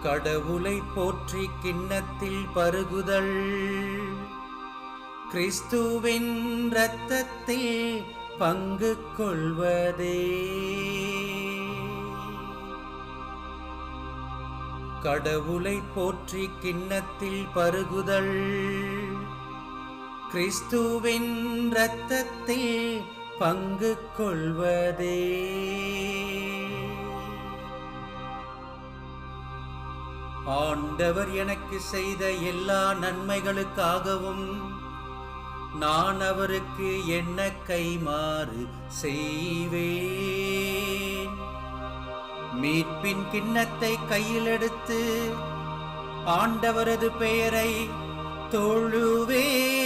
கடவுளை போற்றி கிண்ணத்தில் பருகுதல், கிறிஸ்துவின் இரத்தத்தில் பங்கு கொள்வதே. கடவுளை போற்றி கிண்ணத்தில் பருகுதல், கிறிஸ்துவின் இரத்தத்தில் பங்கு கொள்வதே. ஆண்டவர் எனக்கு செய்த எல்லா நன்மைகளுக்காகவும் நான் அவருக்கு என்ன கைமாறு செய்வேன். மீட்பின் கிண்ணத்தை கையில் எடுத்து ஆண்டவரது பெயரை தொழுவேன்.